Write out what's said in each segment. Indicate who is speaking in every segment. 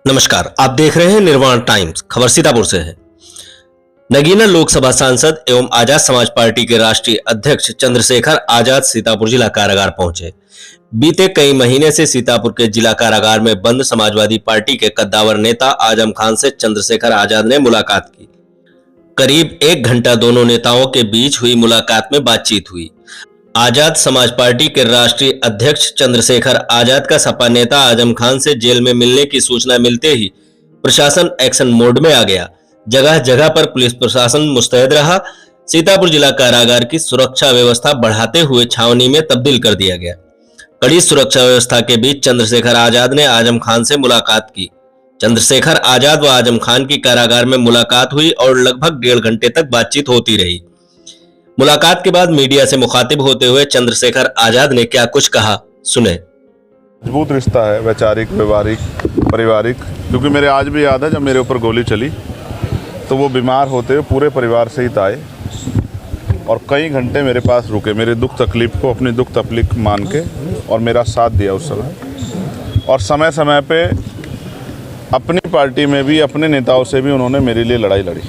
Speaker 1: नमस्कार, आप देख रहे हैं निर्वाण टाइम्स। खबर सीतापुर से है। नगीना लोकसभा सांसद एवं आजाद समाज पार्टी के राष्ट्रीय अध्यक्ष चंद्रशेखर आजाद सीतापुर जिला कारागार पहुंचे। बीते कई महीने से सीतापुर के जिला कारागार में बंद समाजवादी पार्टी के कद्दावर नेता आजम खान से चंद्रशेखर आजाद ने मुलाकात की। करीब 1 घंटा दोनों नेताओं के बीच हुई मुलाकात में बातचीत हुई। आजाद समाज पार्टी के राष्ट्रीय अध्यक्ष चंद्रशेखर आजाद का सपा नेता आजम खान से जेल में मिलने की सूचना मिलते ही प्रशासन एक्शन मोड में आ गया। जगह जगह पर पुलिस प्रशासन मुस्तैद रहा। सीतापुर जिला कारागार की सुरक्षा व्यवस्था बढ़ाते हुए छावनी में तब्दील कर दिया गया। कड़ी सुरक्षा व्यवस्था के बीच चंद्रशेखर आजाद ने आजम खान से मुलाकात की। चंद्रशेखर आजाद व आजम खान की कारागार में मुलाकात हुई और लगभग 1.5 घंटे तक बातचीत होती रही। मुलाकात के बाद मीडिया से मुखातिब होते हुए चंद्रशेखर आजाद ने क्या कुछ कहा, सुने।
Speaker 2: मजबूत रिश्ता है, वैचारिक, व्यवहारिक, पारिवारिक। क्योंकि मेरे आज भी याद है जब मेरे ऊपर गोली चली तो वो बीमार होते हुए पूरे परिवार सहित आए और कई घंटे मेरे पास रुके, मेरे दुख तकलीफ को अपनी दुख तकलीफ मान के, और मेरा साथ दिया उस समय। और समय समय पे अपनी पार्टी में भी, अपने नेताओं से भी उन्होंने मेरे लिए लड़ाई लड़ी।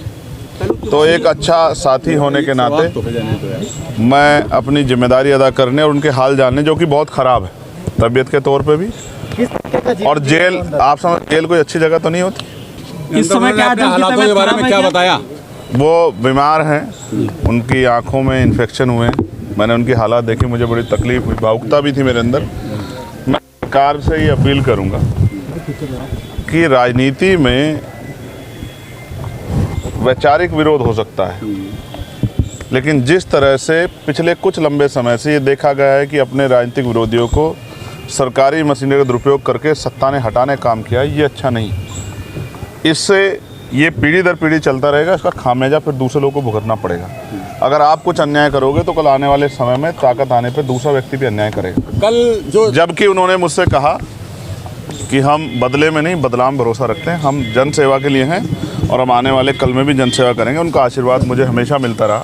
Speaker 2: तो एक अच्छा साथी होने के नाते मैं अपनी जिम्मेदारी अदा करने और उनके हाल जानने, जो कि बहुत ख़राब है तबीयत के तौर पे भी, और जेल, आप समझ, जेल कोई अच्छी जगह तो नहीं होती।
Speaker 3: इस समय क्या हालातों के बारे में क्या बताया? वो
Speaker 2: बीमार हैं, उनकी आंखों में इन्फेक्शन हुए हैं। मैंने उनकी हालात देखी, मुझे बड़ी तकलीफ हुई, भावुकता भी थी मेरे अंदर। मैं सरकार से ये अपील करूँगा कि राजनीति में वैचारिक विरोध हो सकता है, लेकिन जिस तरह से पिछले कुछ लंबे समय से ये देखा गया है कि अपने राजनीतिक विरोधियों को सरकारी मशीनरी का दुरुपयोग करके सत्ता ने हटाने का काम किया, ये अच्छा नहीं। इससे ये पीढ़ी दर पीढ़ी चलता रहेगा, इसका खामियाजा फिर दूसरे लोगों को भुगतना पड़ेगा। अगर आप कुछ अन्याय करोगे तो कल आने वाले समय में ताकत आने पर दूसरा व्यक्ति भी अन्याय करेगा।
Speaker 3: कल जो
Speaker 2: जबकि उन्होंने मुझसे कहा कि हम बदले में नहीं, बदलाव में भरोसा रखते हैं, हम जन सेवा के लिए हैं और हम आने वाले कल में भी जन सेवा करेंगे। उनका आशीर्वाद मुझे हमेशा मिलता रहा।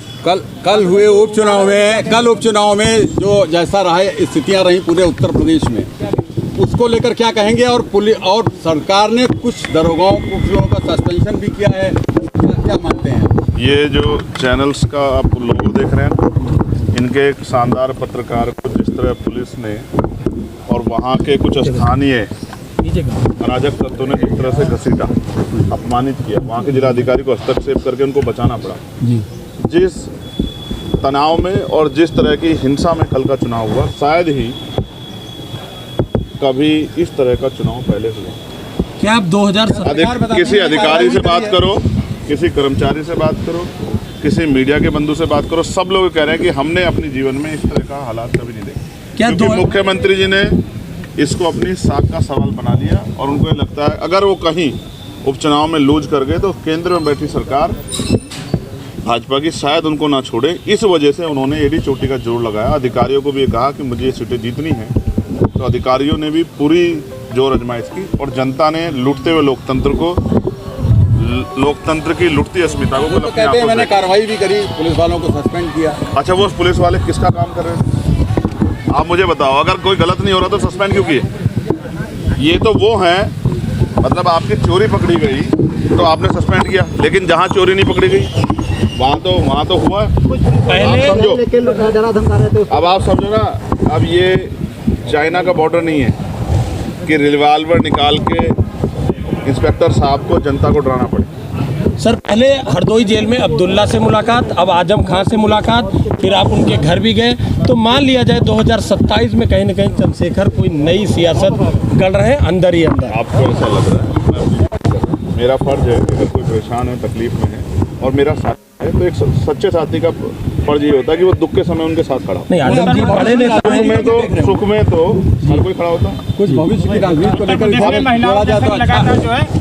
Speaker 3: कल हुए उपचुनाव में जो जैसा रहा स्थितियां रही पूरे उत्तर प्रदेश में, उसको लेकर क्या कहेंगे? और पुलिस और सरकार ने कुछ दरोगाओं, कुछ लोगों का सस्पेंशन भी किया है, क्या मानते हैं?
Speaker 2: ये जो चैनल्स का आप लोगो देख रहे हैं, इनके एक शानदार पत्रकार को जिस तरह पुलिस ने और वहाँ के कुछ स्थानीय अराजक तत्वों ने जिस तरह से घसीटा, अपमानित किया, वहाँ के जिलाधिकारी को हस्तक्षेप करके उनको बचाना पड़ा। जिस तनाव में और जिस तरह की हिंसा में कल का चुनाव हुआ, शायद ही कभी इस तरह का चुनाव पहले हुआ।
Speaker 3: क्या आप 2017
Speaker 2: किसी अधिकारी से बात करो, किसी कर्मचारी से बात करो, किसी मीडिया के बंधु से बात करो, सब लोग कह रहे हैं कि हमने अपने जीवन में इस तरह का हालात कभी नहीं देखे। क्योंकि मुख्यमंत्री जी ने इसको अपनी साख का सवाल बना दिया और उनको ये लगता है अगर वो कहीं उपचुनाव में लूज कर गए तो केंद्र में बैठी सरकार भाजपा की शायद उनको ना छोड़े। इस वजह से उन्होंने एड़ी चोटी का जोर लगाया। अधिकारियों को भी ये कहा कि मुझे ये सीटें जीतनी है, तो अधिकारियों ने भी पूरी जोर आजमाइश की और जनता ने लूटते हुए लोकतंत्र की लुटती अस्मिता को
Speaker 3: तो कहते हैं मैंने कार्रवाई भी करी, पुलिस वालों को सस्पेंड किया।
Speaker 2: अच्छा, वो पुलिस वाले किसका काम कर रहे हैं आप मुझे बताओ? अगर कोई गलत नहीं हो रहा तो सस्पेंड क्यों किए? ये तो वो हैं, मतलब आपकी चोरी पकड़ी गई तो आपने सस्पेंड किया, लेकिन जहाँ चोरी नहीं पकड़ी गई वहाँ तो हुआ पहले। अब आप समझो ना, अब ये चाइना का बॉर्डर नहीं है कि रिवॉल्वर निकाल के इंस्पेक्टर साहब को जनता को डराना पड़े।
Speaker 4: सर, पहले हरदोई जेल में अब्दुल्ला से मुलाकात, अब आजम खान से मुलाकात, फिर आप उनके घर भी गए। तो मान लिया जाए 2027 में कहीं ना कहीं चंद्रशेखर कोई नई सियासत गढ़ रहे हैं अंदर ही अंदर।
Speaker 2: आपको ऐसा लग रहा है? मेरा फर्ज है, अगर कोई परेशान है, तकलीफ में है और मेरा साथ है, तो एक सच्चे साथी का फर्ज ये होता है कि वो दुख के समय उनके साथ खड़ा हो।
Speaker 4: नहीं, आजम जी बड़े नेता हैं,
Speaker 2: सुख में तो हर कोई खड़ा होता है।
Speaker 3: कुछ भविष्य की राजनीति को लेकर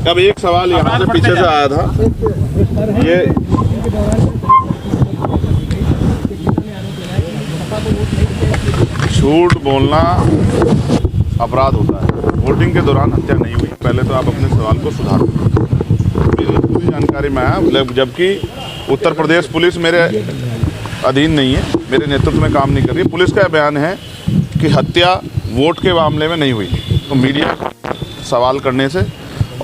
Speaker 2: अब एक सवाल यहाँ से पीछे से आया था, ये झूठ बोलना अपराध होता है। वोटिंग के दौरान हत्या नहीं हुई, पहले तो आप अपने सवाल को सुधारो। पूरी जानकारी में आया, जबकि उत्तर प्रदेश पुलिस मेरे अधीन नहीं है, मेरे नेतृत्व में काम नहीं कर रही है। पुलिस का बयान है कि हत्या वोट के मामले में नहीं हुई, तो मीडिया सवाल करने से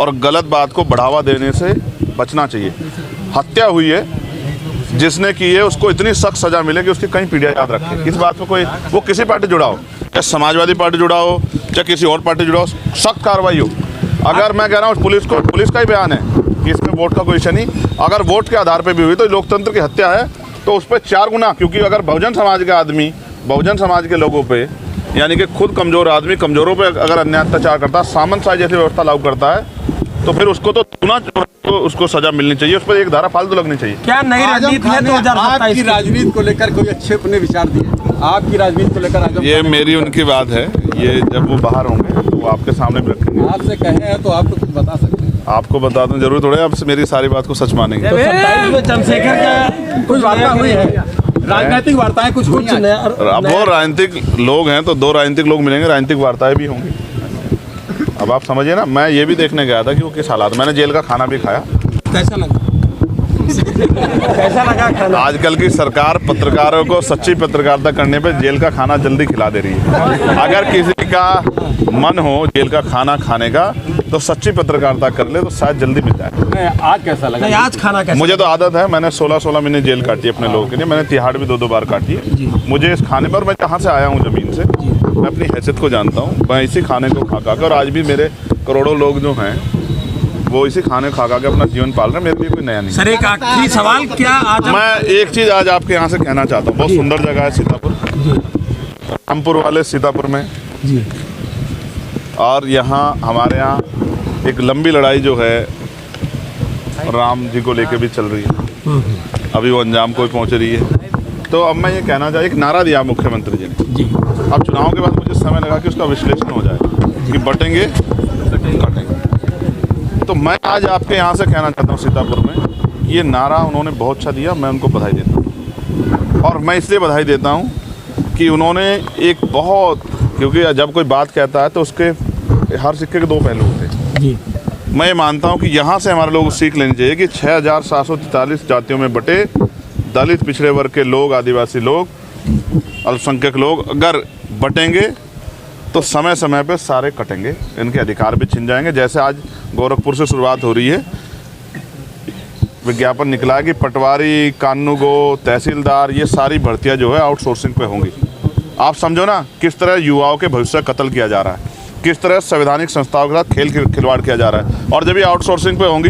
Speaker 2: और गलत बात को बढ़ावा देने से बचना चाहिए। हत्या हुई है, जिसने की है उसको इतनी सख्त सजा मिले कि उसकी कहीं पीढ़ियाँ याद रखे। इस बात पर कोई, वो किसी पार्टी जुड़ा हो, चाहे समाजवादी पार्टी जुड़ा हो, चाहे किसी और पार्टी जुड़ा हो, सख्त कार्रवाई हो। अगर मैं कह रहा हूँ पुलिस का ही बयान है कि इसमें वोट का कोई इशू नहीं, अगर वोट के आधार पर भी हुई तो लोकतंत्र की हत्या है, तो उस पर 4 गुना। क्योंकि अगर बहुजन समाज के आदमी, बहुजन समाज के लोगों पे, यानी कि खुद कमज़ोर आदमी कमज़ोरों पे अगर अन्याय अत्याचार करता है, सामंतशाही जैसी व्यवस्था लागू करता है, तो फिर उसको तो उसको सजा मिलनी चाहिए, उस पर एक धारा फालतू लगनी चाहिए।
Speaker 4: क्या नई रणनीति है 2027
Speaker 3: आपकी राजनीति को लेकर कोई अच्छे अपने विचार दिए? आपकी राजनीति को लेकर आज
Speaker 2: ये मेरी उनकी बात है, ये जब वो बाहर होंगे तो वो आपके सामने भी रखेंगे।
Speaker 3: आपसे कहे हैं तो आप तो कुछ बता सकते हैं।
Speaker 2: आपको बता दूं, जरूर थोड़े आपसे मेरी सारी बात को सच मानेंगे।
Speaker 4: तो 27 में चंद्रशेखर का
Speaker 3: कुछ वार्ता हुई है, राजनीतिक वार्ताएं कुछ हुई हैं?
Speaker 2: अब वो राजनीतिक लोग हैं तो 2 राजनीतिक लोग मिलेंगे, राजनीतिक वार्ताएं भी होंगी। अब आप समझिए ना, मैं ये भी देखने गया था कि वो किस हालात, मैंने जेल का खाना भी खाया।
Speaker 4: कैसा लगा? कैसा लगा खाना?
Speaker 2: आजकल की सरकार पत्रकारों को सच्ची पत्रकारिता करने पे जेल का खाना जल्दी खिला दे रही है। अगर किसी का मन हो जेल का खाना खाने का तो सच्ची पत्रकारिता कर ले तो शायद जल्दी मिल जाए।
Speaker 3: आज कैसा लगा?
Speaker 4: नहीं, आज खाना कैसा?
Speaker 2: मुझे तो आदत है, मैंने 16 महीने जेल काटी है अपने लोगों के लिए। मैंने तिहाड़ भी 2 बार काटी है। मुझे इस खाने पर, मैं जहाँ से आया हूँ ज़मीन से, मैं अपनी हैसियत को जानता हूँ। मैं इसी खाने को खा खा कर, और आज भी मेरे करोड़ों लोग जो हैं वो इसी खाने खा खा के अपना जीवन पाल रहे हैं। मेरे लिए कोई नया नहीं।
Speaker 4: सर, एक आखिरी सवाल, क्या आज
Speaker 2: मैं एक चीज़ आज आपके यहाँ से कहना चाहता हूँ। बहुत सुंदर जगह है सीतापुर, रामपुर वाले सीतापुर में
Speaker 4: जी,
Speaker 2: और यहाँ हमारे यहाँ एक लंबी लड़ाई जो है राम जी को लेके भी चल रही है, अभी वो अंजाम को पहुँच रही है। तो अब मैं ये कहना चाहता, एक नारा दिया मुख्यमंत्री जी ने
Speaker 4: जी,
Speaker 2: अब चुनाव के बाद मुझे समय लगा कि उसका विश्लेषण हो जाए कि बटेंगे कटेंगे। तो मैं आज आपके यहाँ से कहना चाहता हूँ, सीतापुर में ये नारा उन्होंने बहुत अच्छा दिया, मैं उनको बधाई देता हूँ। और मैं इसलिए बधाई देता हूँ कि उन्होंने एक बहुत, क्योंकि जब कोई बात कहता है तो उसके हर सिक्के के 2 पहलू होते हैं
Speaker 4: जी।
Speaker 2: मैं ये मानता हूँ कि यहाँ से हमारे लोग सीख लेनी चाहिए कि 6743 जातियों में बटे दलित, पिछड़े वर्ग के लोग, आदिवासी लोग, अल्पसंख्यक लोग अगर बटेंगे तो समय समय पे सारे कटेंगे, इनके अधिकार भी छिन जाएंगे। जैसे आज गोरखपुर से शुरुआत हो रही है, विज्ञापन निकला है कि पटवारी, कानूगो, तहसीलदार, ये सारी भर्तियां जो है आउटसोर्सिंग पे होंगी। आप समझो ना किस तरह युवाओं के भविष्य का कत्ल किया जा रहा है, किस तरह संवैधानिक संस्थाओं के साथ खिलवाड़ किया जा रहा है। और जब ये आउटसोर्सिंग पे होंगी